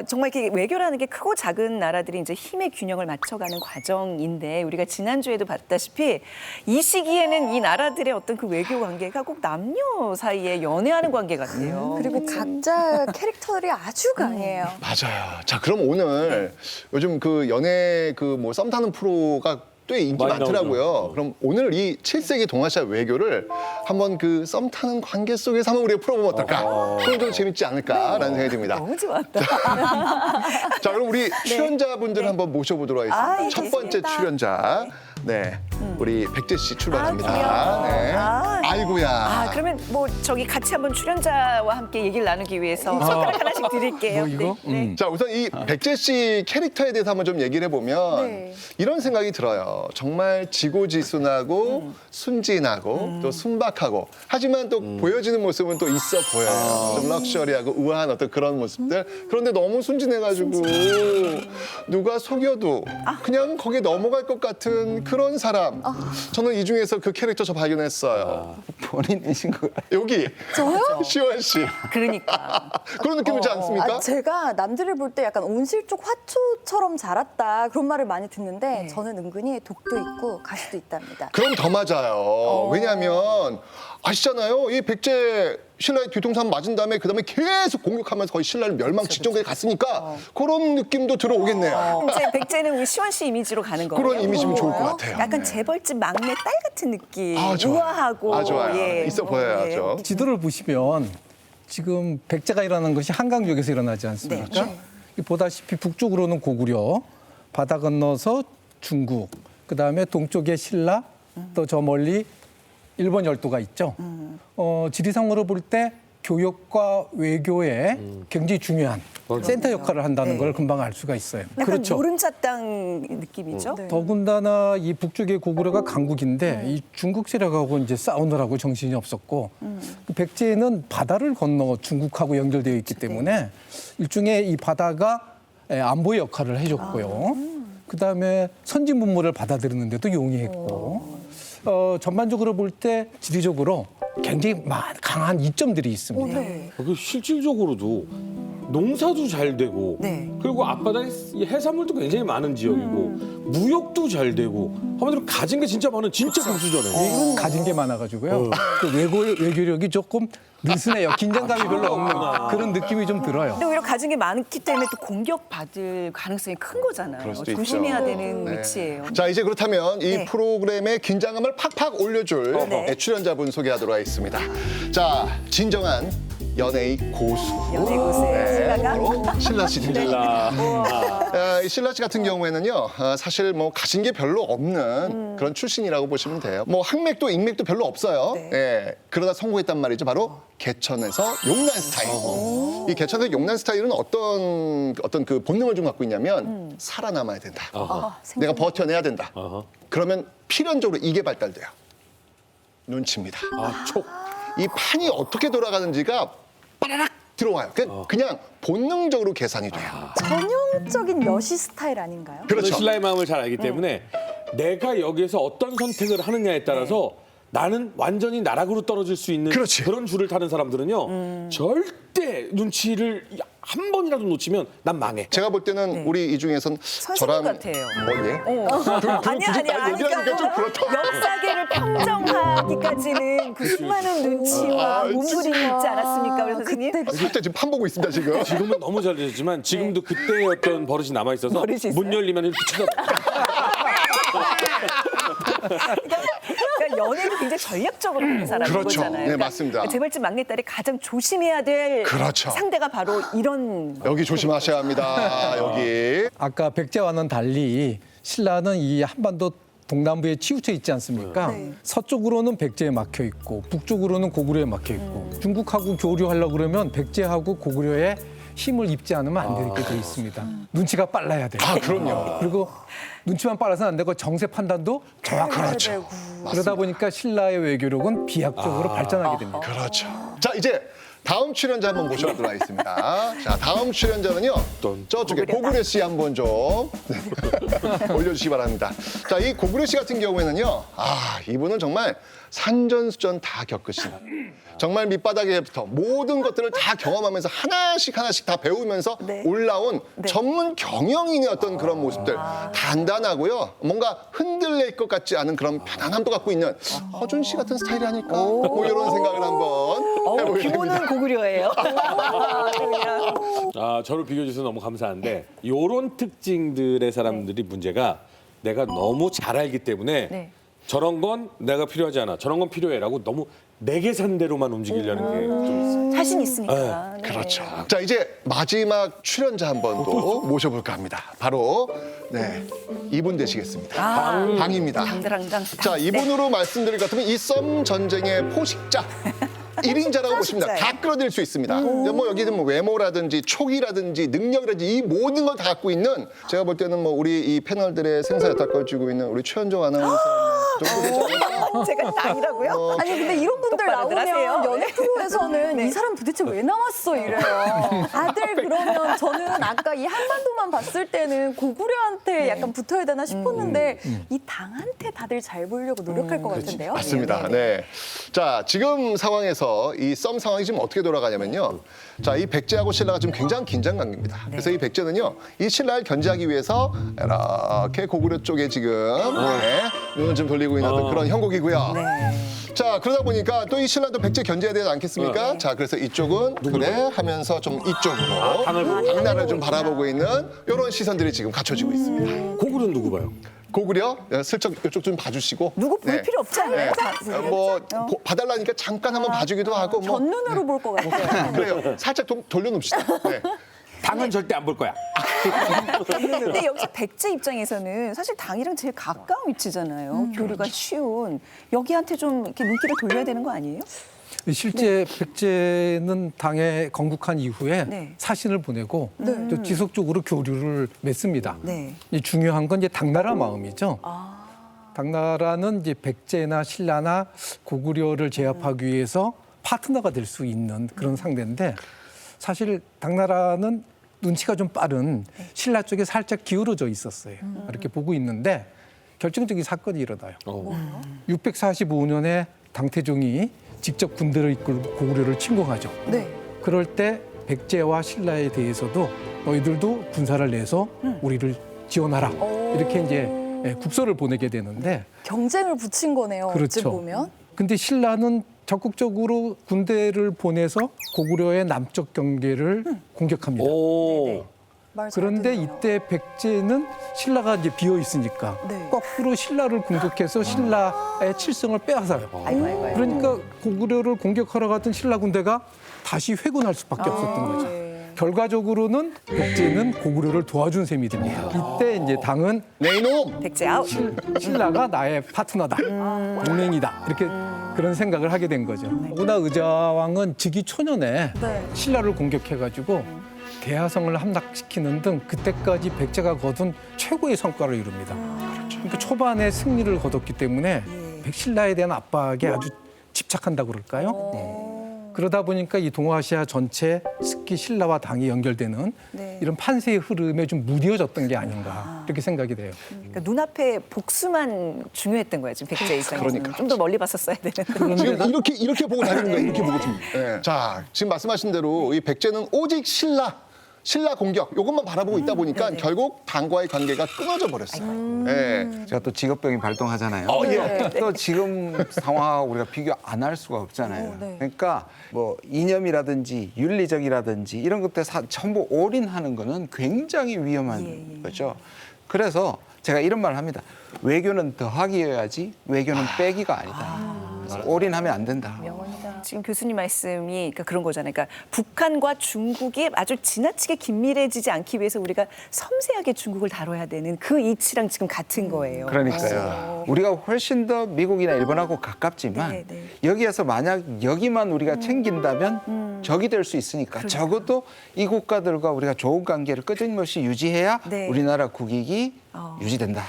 정말 이렇게 외교라는 게 크고 작은 나라들이 이제 힘의 균형을 맞춰가는 과정인데 우리가 지난주에도 봤다시피 이 시기에는 이 나라들의 어떤 그 외교 관계가 꼭 남녀 사이에 연애하는 관계 같아요. 그리고 각자 캐릭터들이 아주 강해요. 맞아요. 자, 그럼 오늘 요즘 그 연애 그 뭐 썸 타는 프로가 꽤 인기 많이 많더라고요. 나오죠. 그럼 오늘 이 7세기 동아시아 외교를 한번 그 썸 타는 관계 속에서 한번 우리가 풀어보면 어떨까? 그럼 좀 재밌지 않을까라는 생각이 듭니다. 너무 좋았다. 자, 그럼 우리 출연자분들 한번 모셔보도록 하겠습니다. 아, 첫 번째 좋습니다. 출연자, 네, 우리 백제 씨 출발합니다. 귀여워. 네. 아, 아이고야. 그러면 뭐 저기 같이 한번 출연자와 함께 얘기를 나누기 위해서 손가락 하나씩 드릴게요. 뭐 이거? 네. 자, 우선 이 백제 씨 캐릭터에 대해서 한번 좀 얘기를 해보면 네. 이런 생각이 들어요. 정말 지고지순하고 순진하고 또 순박하고 하지만 또 보여지는 모습은 또 있어 보여요. 좀 럭셔리하고 우아한 어떤 그런 모습들. 그런데 너무 순진해가지고 누가 속여도 그냥 거기에 넘어갈 것 같은 그런 사람. 저는 이 중에서 그 캐릭터 저 발견했어요. 본인이신 거 같아요. 여기 저요? 시원 씨. 그러니까. 그런 느낌이지 않습니까? 제가 남들을 볼 때 약간 온실쪽 화초처럼 자랐다 그런 말을 많이 듣는데 저는 은근히 독도 있고 가시도 있답니다. 그럼 더 맞아요. 왜냐하면 아시잖아요. 이 백제 신라의 뒤통수 맞은 다음에 그다음에 계속 공격하면서 거의 신라를 멸망 직전까지 갔으니까 그런 느낌도 들어오겠네요. 이제 백제는 우리 시원 씨 이미지로 가는 거예요. 그런 이미지면 좋을 것 같아요. 약간 네. 재벌집 막내 딸 같은 느낌. 아, 좋아요. 우아하고. 아, 좋아요. 예. 있어 보여야죠. 지도를 보시면 지금 백제가 일어나는 것이 한강역에서 일어나지 않습니까? 네. 보다시피 북쪽으로는 고구려, 바다 건너서 중국, 그다음에 동쪽에 신라, 또 저 멀리 일본 열도가 있죠. 지리상으로 볼 때 교역과 외교에 굉장히 중요한 센터 역할을 한다는 네. 걸 금방 알 수가 있어요. 약간 노른자 땅 느낌이죠. 네. 더군다나 이 북쪽의 고구려가 강국인데 이 중국 세력하고 이제 싸우느라고 정신이 없었고 그 백제는 바다를 건너 중국하고 연결되어 있기 때문에 일종의 이 바다가 안보의 역할을 해줬고요. 그다음에 선진 문물을 받아들이는데도 용이했고 전반적으로 볼 때 지리적으로 굉장히 강한 이점들이 있습니다. 네. 그 실질적으로도 농사도 잘 되고 네. 그리고 앞바다에 해산물도 굉장히 많은 지역이고 무역도 잘 되고 한마디로 가진 게 진짜 많은 진짜 금수저네. 가진 게 많아가지고요. 그 외교력이 조금 느슨해요. 긴장감이 별로 없는 그런 느낌이 좀 들어요. 근데 오히려 가진 게 많기 때문에 또 공격받을 가능성이 큰 거잖아요. 그럴 수도 조심해야 있죠. 되는 네. 위치예요. 자, 이제 그렇다면 이 네. 프로그램의 긴장감을 팍팍 올려줄 네. 출연자분 소개하도록 하겠습니다. 자, 진정한 연예의 고수. 연애 곳에 신라가 바로 신라 씨 등장합니다. 아, 이 신라 씨 같은 경우에는요, 사실 뭐 가진 게 별로 없는 그런 출신이라고 보시면 돼요. 뭐 학맥도 인맥도 별로 없어요. 네. 예, 그러다 성공했단 말이죠. 바로 개천에서 용난 스타일. 이 개천에서 용난 스타일은 어떤 그 본능을 좀 갖고 있냐면 살아남아야 된다. 내가 버텨내야 된다. 아하. 그러면 필연적으로 이게 발달돼요. 눈치입니다. 아, 촉. 이 판이 어떻게 돌아가는지가 빠라락 들어와요. 그냥 본능적으로 계산이 돼요. 전형적인 여시 스타일 아닌가요? 그렇죠. 신라의 마음을 잘 알기 때문에 내가 여기에서 어떤 선택을 하느냐에 따라서 나는 완전히 나락으로 떨어질 수 있는 그렇지. 그런 줄을 타는 사람들은요 절대 눈치를 한 번이라도 놓치면 난 망해. 제가 볼 때는 우리 이 중에선 선생님 저랑 같아요. 예? 아니야. 얘기하니까 좀 그렇다. 역사계를 평정하기까지는 그 수많은 눈치와 몸부림이 있지 않았습니까, 우리 선생님? 그때 지금 판 보고 있습니다 지금. 지금은 너무 잘 되셨지만 지금도 그때의 어떤 버릇이 남아 있어서 버릇이 있어요? 문 열리면 이렇게 쳐다봐. 그러니까 연애를 굉장히 전략적으로 하는 사람인 그렇죠. 거잖아요. 네, 맞습니다. 재벌집 막내딸이 가장 조심해야 될 그렇죠. 상대가 바로 이런 여기 조심하셔야 합니다. 여기. 아까 백제와는 달리 신라는 이 한반도 동남부에 치우쳐 있지 않습니까? 서쪽으로는 백제에 막혀 있고 북쪽으로는 고구려에 막혀 있고 중국하고 교류하려고 그러면 백제하고 고구려에 힘을 입지 않으면 안 되게 돼 있습니다. 눈치가 빨라야 돼요. 아, 그럼요. 그리고 눈치만 빨라서는 안 되고 정세 판단도 정확하게 그렇죠. 되고 그러다 보니까 신라의 외교력은 비약적으로 발전하게 됩니다. 그렇죠. 자, 이제 다음 출연자 한번 모셔보도록 하겠습니다. 자, 다음 출연자는요. 저쪽에 고구려 씨 한번 좀 올려주시기 바랍니다. 자, 이 고구려 씨 같은 경우에는요. 이분은 정말 산전수전 다 겪으신 정말 밑바닥에부터 모든 것들을 다 경험하면서 하나씩 다 배우면서 네. 올라온 전문 경영인의 어떤 그런 모습들 단단하고요. 뭔가 흔들릴 것 같지 않은 그런 편안함도 갖고 있는 허준 씨 같은 스타일이 아닐까 뭐 이런 생각을 한번 해보게 됩니다. 기본은 고구려예요. 저를 비교해 주셔서 너무 감사한데 이런 특징들의 사람들이 문제가 내가 너무 잘 알기 때문에 네. 저런 건 내가 필요하지 않아. 저런 건 필요해라고 너무 내 계산대로만 움직이려는 게 좀 있어요. 자신 있으니까. 네. 그렇죠. 자, 이제 마지막 출연자 한 번 또 모셔볼까 합니다. 바로 이분 되시겠습니다. 방입니다. 당당당. 자, 이분으로 말씀드릴 것 같으면 이 썸 전쟁의 포식자. 1인자라고 보십니다. 다 끌어들일 수 있습니다. 뭐 여기는 뭐 외모라든지 촉이라든지 능력이라든지 이 모든 걸 다 갖고 있는 제가 볼 때는 뭐 우리 이 패널들의 생사 여타걸 쥐고 있는 우리 최현정 아나운서 정도 되지 않을까? 제가 당이라고요? 아니 근데 이런 분들 똑바로들 나오면 하세요. 연애 프로에서는 이 사람 도대체 왜 나왔어 이래요. 다들 그러면 저는 아까 이 한반도만 봤을 때는 고구려한테 약간 붙어야 되나 싶었는데 이 당한테 다들 잘 보이려고 노력할 것 같은데요. 맞습니다. 네. 자, 지금 상황에서 이 썸 상황이 지금 어떻게 돌아가냐면요. 자, 이 백제하고 신라가 지금 굉장히 긴장 관계입니다. 그래서 이 백제는요, 이 신라를 견제하기 위해서 이렇게 고구려 쪽에 지금 눈을 좀 돌리고 있는 어떤 그런 형국이고요. 자, 그러다 보니까 또 이 신라도 백제 견제해야 되지 않겠습니까? 자, 그래서 이쪽은 그래 하면서 좀 이쪽으로 당나라를 좀 바라보고 있는 이런 시선들이 지금 갖춰지고 있습니다. 고구려는 누구 봐요? 고구려 슬쩍 이쪽 좀 봐주시고 누구 볼 필요 없지 않아요? 뭐 봐달라니까 잠깐 한번 봐주기도 하고 뭐 견눈으로 볼 것 같아요. 그래요. 살짝 돌려놓읍시다. 네. 당은 절대 안 볼 거야. 근데 여기서 백제 입장에서는 사실 당이랑 제일 가까운 위치잖아요. 교류가 쉬운. 여기한테 좀 이렇게 눈길을 돌려야 되는 거 아니에요? 실제 백제는 당에 건국한 이후에 네. 사신을 보내고 또 지속적으로 교류를 맺습니다. 네. 이 중요한 건 이제 당나라 마음이죠. 당나라는 이제 백제나 신라나 고구려를 제압하기 위해서 파트너가 될 수 있는 그런 상대인데 사실 당나라는 눈치가 좀 빠른 신라 쪽에 살짝 기울어져 있었어요. 이렇게 보고 있는데 결정적인 사건이 일어나요. 645년에 당태종이 직접 군대를 이끌고 고구려를 침공하죠. 네. 그럴 때 백제와 신라에 대해서도 너희들도 군사를 내서 우리를 지원하라. 이렇게 이제 국서를 보내게 되는데 경쟁을 붙인 거네요. 어찌 그렇죠. 보면. 근데 신라는 적극적으로 군대를 보내서 고구려의 남쪽 경계를 공격합니다. 오. 말 잘 그런데 듣네요. 이때 백제는 신라가 이제 비어 있으니까 네. 거꾸로 신라를 공격해서 신라의 칠성을 빼앗아요. 아이고. 그러니까 고구려를 공격하러 갔던 신라 군대가 다시 회군할 수밖에 없었던 거죠. 결과적으로는 백제는 고구려를 도와준 셈이 됩니다. 이때 이제 당은 네 이놈. 백제 아웃. 신라가 나의 파트너다, 동맹이다 이렇게 그런 생각을 하게 된 거죠. 오나 의자왕은 즉위 초년에 신라를 공격해가지고 대하성을 함락시키는 등 그때까지 백제가 거둔 최고의 성과를 이룹니다. 그러니까 초반에 승리를 거뒀기 때문에 백신라에 대한 압박에 아주 집착한다고 그럴까요? 그러다 보니까 이 동아시아 전체 특히 신라와 당이 연결되는 이런 판세의 흐름에 좀 무뎌졌던 게 아닌가 이렇게 생각이 돼요. 그러니까 눈앞에 복수만 중요했던 거예요. 지금 백제 입장에서는. 그러니까. 좀 더 멀리 봤었어야 되는데. 지금 이렇게 보고 다니는 거예요. 이렇게 보고 지금. 네. 자, 지금 말씀하신 대로 이 백제는 오직 신라 공격 이것만 바라보고 있다 보니까 결국 당과의 관계가 끊어져 버렸어요. 네. 제가 또 직업병이 발동하잖아요. 예. 또 지금 상황하고 우리가 비교 안 할 수가 없잖아요. 네. 그러니까 뭐 이념이라든지 윤리적이라든지 이런 것들 전부 올인하는 거는 굉장히 위험한 거죠. 그래서 제가 이런 말을 합니다. 외교는 더하기여야지 외교는 빼기가 아니다. 그래서 올인하면 안 된다. 지금 교수님 말씀이 그러니까 그런 거잖아요. 그러니까 북한과 중국이 아주 지나치게 긴밀해지지 않기 위해서 우리가 섬세하게 중국을 다뤄야 되는 그 이치랑 지금 같은 거예요. 그러니까요. 우리가 훨씬 더 미국이나 일본하고 가깝지만 네, 네. 여기에서 만약 여기만 우리가 챙긴다면 적이 될 수 있으니까 적어도 이 국가들과 우리가 좋은 관계를 끊임없이 유지해야 네. 우리나라 국익이 유지된다.